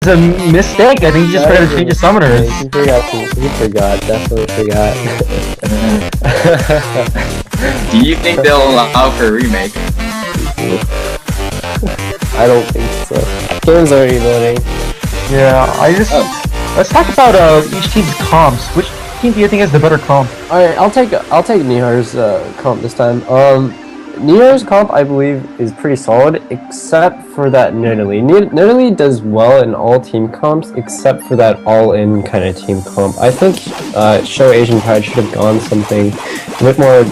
a mistake. I think he just forgot to change his summoners. He forgot. Definitely forgot. Do you think they'll allow for a remake? I don't think so. Game's already loading. Yeah, let's talk about each team's comps. Which team do you think has the better comp? Alright, I'll take Nihar's comp this time. Nihar's comp, I believe, is pretty solid, except for that Nidalee. Nidalee does well in all team comps, except for that all-in kind of team comp. I think Show Asian Pride should have gone something a bit more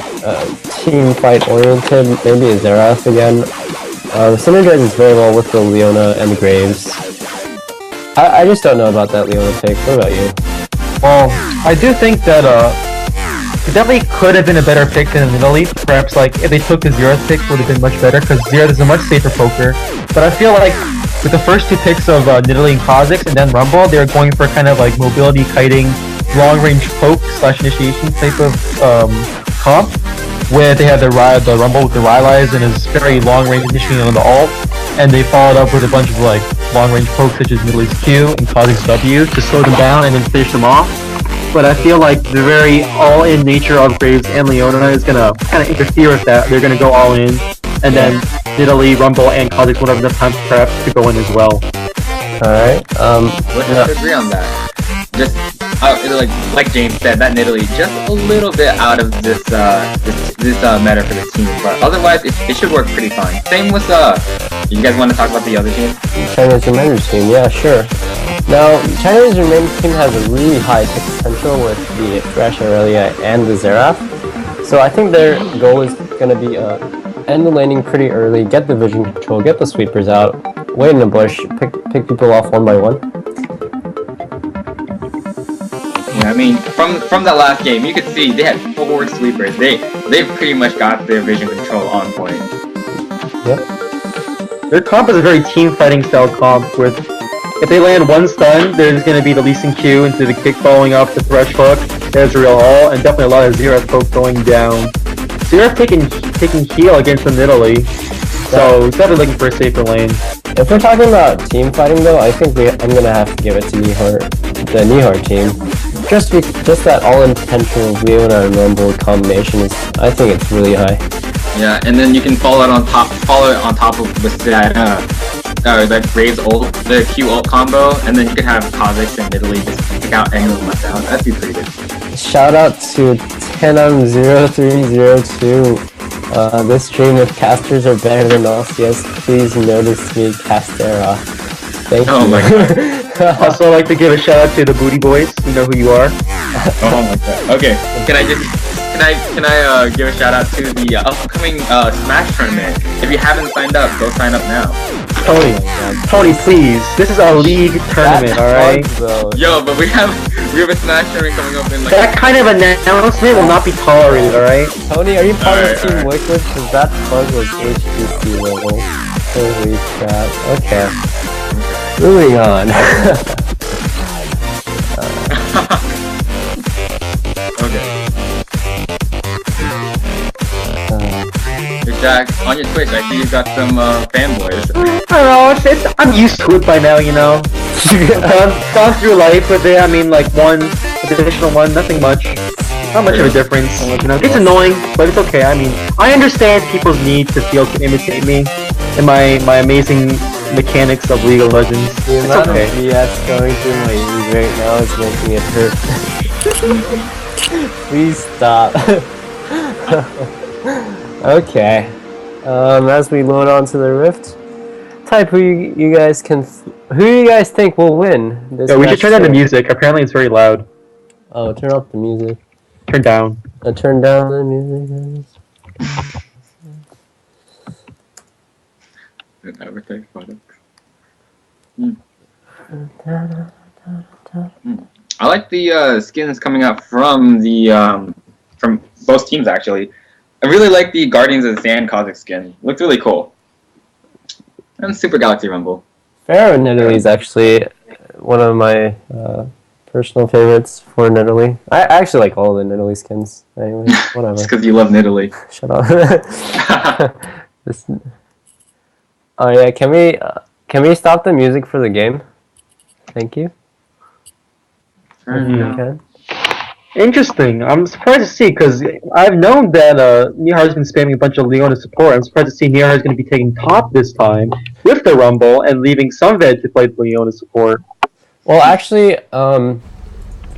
team fight oriented, maybe a Xerath again. Synergizes very well with the Leona and the Graves. I just don't know about that Leona pick. What about you? Well, I do think that it definitely could have been a better pick than Nidalee. Perhaps like if they took the Xerath pick, would have been much better because Xerath is a much safer poker. But I feel like with the first two picks of Nidalee and Kha'Zix and then Rumble, they were going for kind of like mobility kiting, long range poke / initiation type of comp, where they had the Rumble with the Rylai's and his very long range initiating on the ult, and they followed up with a bunch of like long range pokes such as Nidalee's Q and Kha'Zix's W to slow them down and then finish them off. But I feel like the very all-in nature of Graves and Leona is gonna kind of interfere with that. They're gonna go all in, and then Nidalee, Rumble, and Kha'Zix won't have enough time perhaps to go in as well. Alright, Let's agree on that. Just like James said, that Nidalee just a little bit out of this meta for the team, but otherwise it should work pretty fine. Same with you guys want to talk about the other team? China's Remainders team, yeah, sure. Now, China's Remainders team has a really high potential with the Thresh Aurelia and the Xerath. So I think their goal is going to be end the laning pretty early, get the vision control, get the sweepers out, wait in the bush, pick people off one by one. Yeah, I mean, from that last game, you could see they had 4 sweepers. They pretty much got their vision control on point. Yep. Their comp is a very team fighting style comp with if they land one stun, there's going to be the Lee Sin Q into the kick following up, the Thresh hook, there's a real ult, and definitely a lot of Xerath poke going down. Xerath taking heal against the Nidalee, so he's definitely looking for a safer lane. If we're talking about team fighting though, I think I'm going to have to give it to the Nihar team. Just that all-in potential of Leona and Rumble combination is, I think it's really high. Yeah, and then you can follow it on top of that Graves ult, the Q ult combo, and then you could have Kha'Zix and Nidalee just pick out anyone left out. That'd be pretty good. Shout out to 100302. This stream with casters are better than LCS. Please notice me, Castera. Thank you. Oh my god. Also, I'd like to give a shout out to the Booty Boys. You know who you are. Oh my god. Okay, can I give a shout out to the upcoming Smash tournament? If you haven't signed up, go sign up now. Tony, please. This is a league tournament, alright? Yo, but we have a Smash tournament coming up in like... That kind of announcement will not be tolerated, alright? Tony, are you part of Team Liquid? Because that bug was HPC level. Holy crap. Okay. Moving on. Okay. Jack, on your Twitch, I see you got some fanboys. I don't know, I'm used to it by now, you know. I've gone through life with it, I mean, like one additional one, nothing much. Not much of a difference, you know. It's annoying, but it's okay. I mean, I understand people's need to feel to imitate me and my amazing mechanics of League of Legends. The amount of BS going through my ears right now is making it hurt. Please stop. Okay. As we load onto the Rift, type who you guys think will win this we should turn down the music. Apparently it's very loud. Oh, turn up the music. Turn down. Turn down the music. I like the skins coming out from from both teams actually. I really like the Guardians of the Sand Kha'Zix skin. Looks really cool. And Super Galaxy Rumble. Pharaoh Nidalee is actually one of my personal favorites for Nidalee. I actually like all the Nidalee skins. Anyway, whatever. Just because you love Nidalee. Shut up. Oh yeah, can we stop the music for the game? Thank you. Mhm. Okay. Interesting. I'm surprised to see because I've known that Nihar's been spamming a bunch of Leona support. I'm surprised to see Nihar is going to be taking top this time with the Rumble and leaving Sunvet to play Leona support. Well, actually,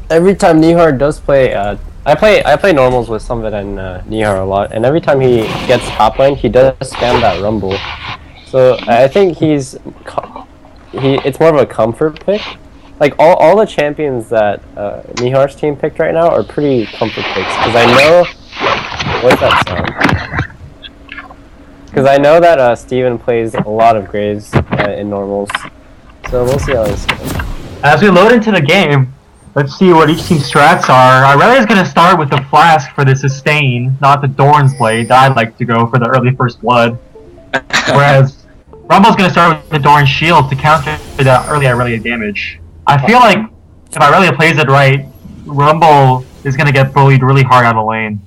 every time Nihar does play, I play normals with Sunvid and Nihar a lot, and every time he gets top lane, he does spam that Rumble. So I think it's more of a comfort pick. Like all the champions that Nihar's team picked right now are pretty comfort picks because I know what's that sound? Because I know that Steven plays a lot of Graves in normals, so we'll see how this goes. As we load into the game, let's see what each team's strats are. Aurelia's going to start with the Flask for the sustain, not the Doran's Blade. I'd like to go for the early First Blood. Whereas Rumble's going to start with the Doran's Shield to counter the early Aurelia damage. I feel like if Aurelia plays it right, Rumble is going to get bullied really hard out of lane.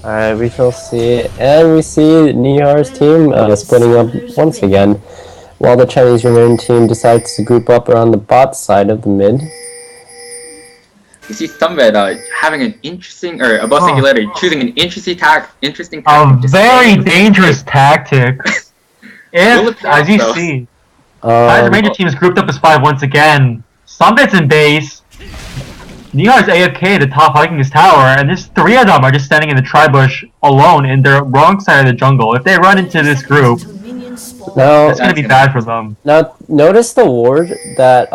Alright, we shall see. And we see Nihar's team splitting up once again, while the Chinese remaining team decides to group up around the bot side of the mid. You see Sunbed having an interesting, or above singularity, choosing an interesting tactic. A very dangerous tactic. If, as you see, the major team is grouped up as 5 once again. Sunbed's in base. Nihar's AFK at the top hiking his tower, and there's 3 of them are just standing in the tri-bush alone in their wrong side of the jungle. If they run into this group, Now, it's going to be bad for them. Now, notice the ward that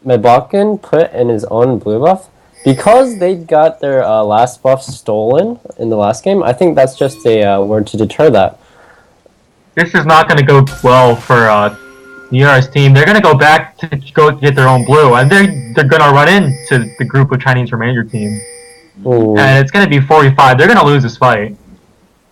Mebakken put in his own blue buff. Because they got their last buff stolen in the last game, I think that's just a word to deter that. This is not going to go well for Nihar's team. They're going to go back to go get their own blue, and they're going to run into the group of Chinese remainder team. Ooh. And it's going to be 45. They're going to lose this fight.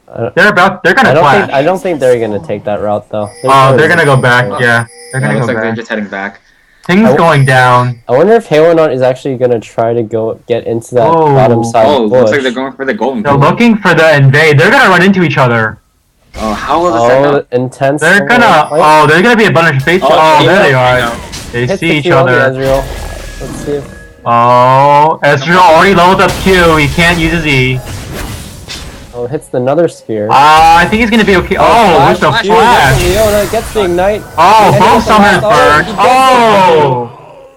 They're going to clash. I don't think they're going to take that route, though. They're going to go back, yeah. They're going to go looks like back. they're just heading back. Things going down. I wonder if Halonaut is actually going to try to get into that bottom side bush. Looks like they're going for the golden. They're looking for the invade. They're going to run into each other. Oh, how will this end up? Intense. They're gonna. There's gonna be a bunch of face. There they are. They Hits see the each Q on the other. Ezreal. Let's see if... Ezreal already leveled up Q. He can't use his E. Oh, hits another spear. I think he's gonna be okay. With the flash. Leona gets the ignite. Both summoners burned.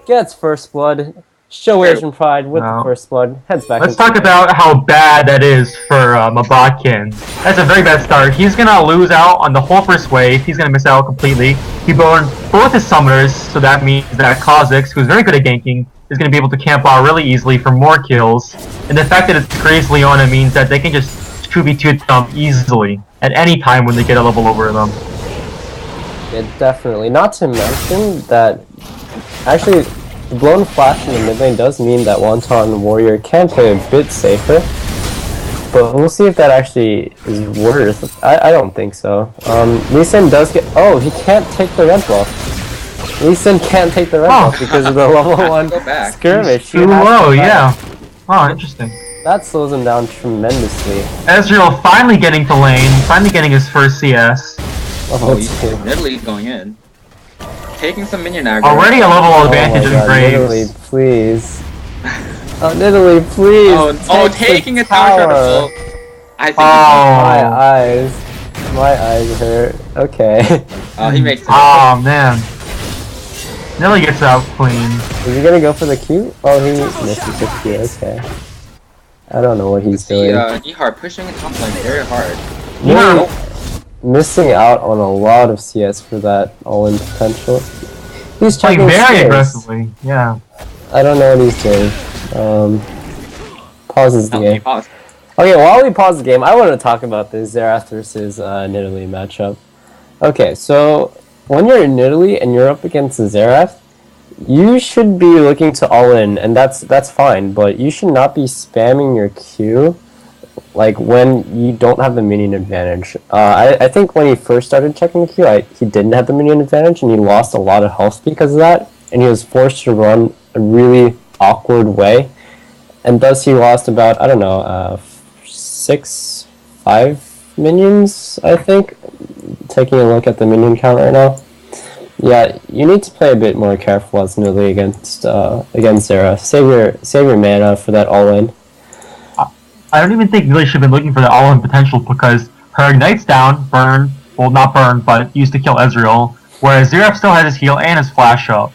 Gets first blood. Show Asian pride with the first blood. Heads back. Let's talk about how bad that is for Mabakken. That's a very bad start. He's gonna lose out on the whole first wave. He's gonna miss out completely. He burned both his summoners, so that means that Kha'Zix, who's very good at ganking, is gonna be able to camp out really easily for more kills. And the fact that it's Grace Leona means that they can just 2v2 them easily at any time when they get a level over them. Yeah, definitely. Not to mention that actually the blown flash in the mid lane does mean that Wonton Warrior can play a bit safer, but we'll see if that actually is worth. I don't think so. Lee Sin does get. Oh, he can't take the red buff. Lee Sin can't take the red buff because of the level 1 skirmish. Too low, yeah. Oh, interesting. That slows him down tremendously. Ezreal finally getting to lane, finally getting his first CS. He's literally going in. Taking some minion aggro. Already a level advantage in Graves. Nidalee, please. Nidalee, please. Taking a tower shot of full. I think My eyes hurt. Okay. he makes it. Oh man. Nidalee gets out clean. Is he gonna go for the Q? Oh, he misses the Q. Okay. I don't know what he's doing. Nihar pushing it top lane very hard. Missing out on a lot of CS for that all-in potential. He's checking very skills. aggressively, yeah. I don't know what he's doing. Pauses the game. Pause. Okay, while we pause the game, I want to talk about the Xerath versus Nidalee matchup. Okay, so when you're in Nidalee and you're up against Xerath, you should be looking to all-in, and that's fine, but you should not be spamming your Q like when you don't have the minion advantage. I think when he first started checking the Q, he didn't have the minion advantage, and he lost a lot of health because of that, and he was forced to run a really awkward way, and thus he lost about, I don't know, 5 minions, I think, taking a look at the minion count right now. Yeah, you need to play a bit more careful as Nidalee against Zera. Save your mana for that all-in. I don't even think Nidalee should have been looking for the all-in potential because her Ignite's down, burn, well not burn, but used to kill Ezreal, whereas Xerath still has his heal and his flash up.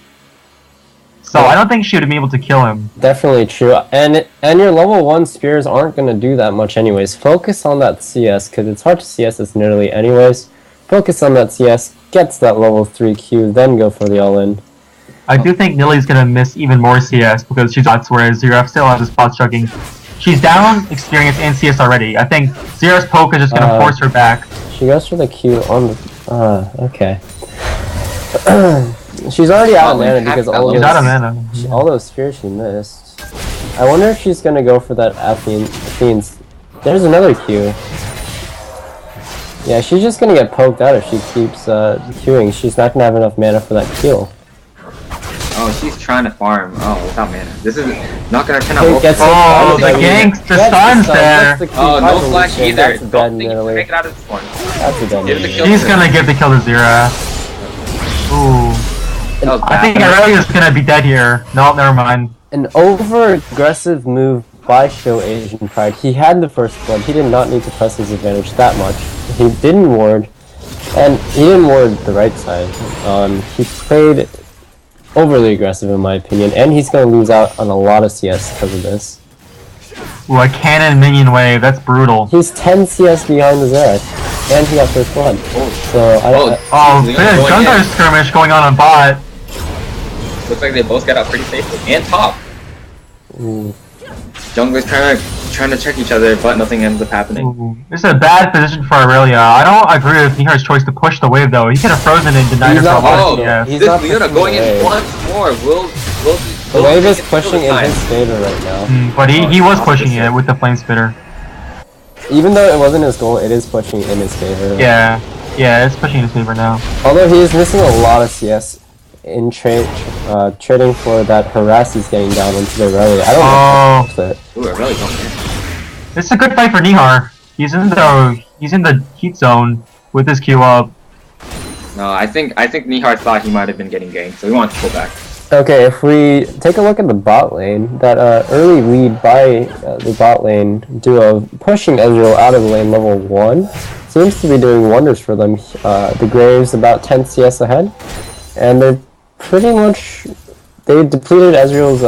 So I don't think she would have been able to kill him. Definitely true, and your level 1 spears aren't going to do that much anyways. Focus on that CS, because it's hard to CS this Nidalee anyways. Focus on that CS, get to that level 3 Q, then go for the all-in. I do think Nidalee's going to miss even more CS because she's not, whereas Xerath still has his pot chugging. She's down experience and CS already. I think Xerath's poke is just going to force her back. She goes for the Q on the... okay. She's already out of mana because all those spears she missed. I wonder if she's gonna go for that Athene's. There's another Q. Yeah, she's just gonna get poked out if she keeps queuing. She's not gonna have enough mana for that kill. Oh, she's trying to farm. Oh, without mana. This is not gonna turn out well. Oh, the ganks, the stun's there. Oh, no flash either. Don't think you can make it out of this one. That's a dead He's gonna give the kill to Xerath. Ooh. I think Aurelia's gonna be dead here. No, never mind. An over-aggressive move by Show Asian Pride. He had the first blood. He did not need to press his advantage that much. He didn't ward, and he didn't ward the right side. He played overly aggressive in my opinion, and he's gonna lose out on a lot of CS because of this. Ooh, a cannon minion wave. That's brutal. He's 10 CS behind the Xerath, and he got first blood. So there's Gungar skirmish going on bot. Looks like they both got out pretty safely. And top! Ooh. Jungler's trying to check each other, but nothing ends up happening. Ooh. This is a bad position for Aurelia. I don't agree with Nihar's choice to push the wave though. He could have frozen and denied her for a lot of CS. This Leona going in once more will the wave is pushing in his favor right now. But he was pushing it with the flame spitter. Even though it wasn't his goal, it is pushing in his favor. Yeah, it's pushing in his favor now. Although he is missing a lot of CS in trading for that harass he's getting down into the Aurelia. I don't know if Ooh, Aurelia don't care. It's a good fight for Nihar. He's in the heat zone with his Q up. No, I think Nihar thought he might have been getting ganked, so he wants to pull back. Okay, if we take a look at the bot lane, that early lead by the bot lane duo pushing Ezreal out of the lane level 1 seems to be doing wonders for them. The Graves about 10 CS ahead, and they're pretty much they depleted Ezreal's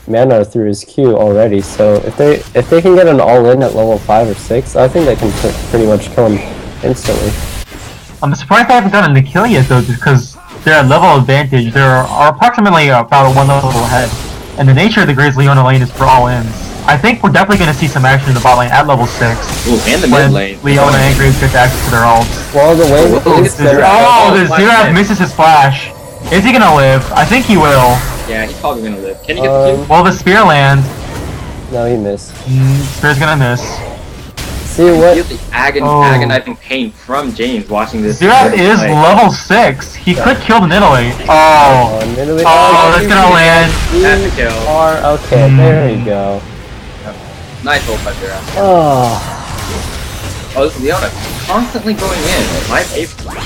mana through his Q already. So if they can get an all-in at level 5 or 6, I think they can pretty much kill him instantly. I'm surprised they haven't gotten the kill yet though, because they're at level advantage. They are approximately about 1 level ahead, and the nature of the Graves Leona lane is for all-ins. I think we're definitely going to see some action in the bot lane at level 6. Ooh, and the mid lane. Leona and Graves get access to their ults. Well, the wave is there. The Xerath misses his flash. Is he going to live? I think he will. Yeah, he's probably going to live. Can you get the kill? Well, the spear lands. No, he missed. Spear's going to miss. See what? Feel the agonizing pain from James watching this. Xerath is level 6. He could kill the Nidalee. That's gonna land. That's a kill. Okay, there we go. Nice ult by Xerath. Oh, this Leona constantly going in. My favorite.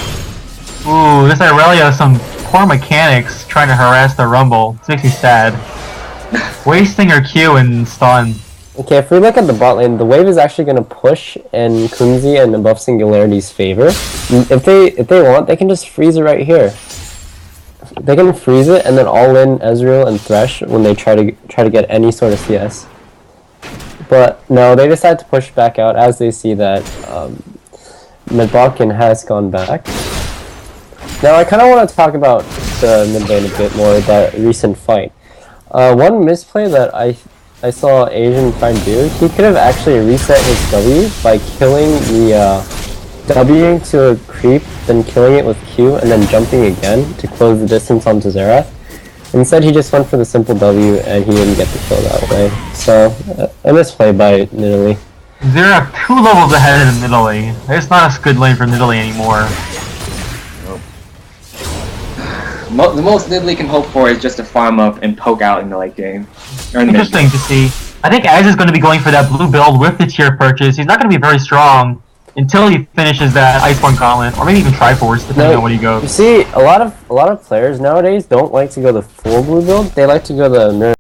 Ooh, this Aurelia has some poor mechanics trying to harass the Rumble. This makes me sad. Wasting her Q and stun. Okay, if we look at the bot lane, the wave is actually going to push in Kunzi and above Singularity's favor. If they want, they can just freeze it right here. They can freeze it and then all in Ezreal and Thresh when they try to get any sort of CS. But no, they decide to push back out as they see that Midbalkan has gone back. Now I kind of want to talk about the mid lane a bit more, that recent fight. One misplay that I saw Asian Pride do, he could have actually reset his W by killing the W to a creep, then killing it with Q, and then jumping again to close the distance onto Xerath. Instead, he just went for the simple W, and he didn't get the kill that way. So, a misplay by Nidalee. Xerath 2 levels ahead of Nidalee. It's not a good lane for Nidalee anymore. The most Nidalee can hope for is just to farm up and poke out in the late game. Interesting to see. I think Az is going to be going for that blue build with the tier purchase. He's not going to be very strong. until he finishes that Iceborne Gauntlet, or maybe even Triforce, depending on what he You goes. see, a lot of players nowadays don't like to go the full blue build. They like to go the mirror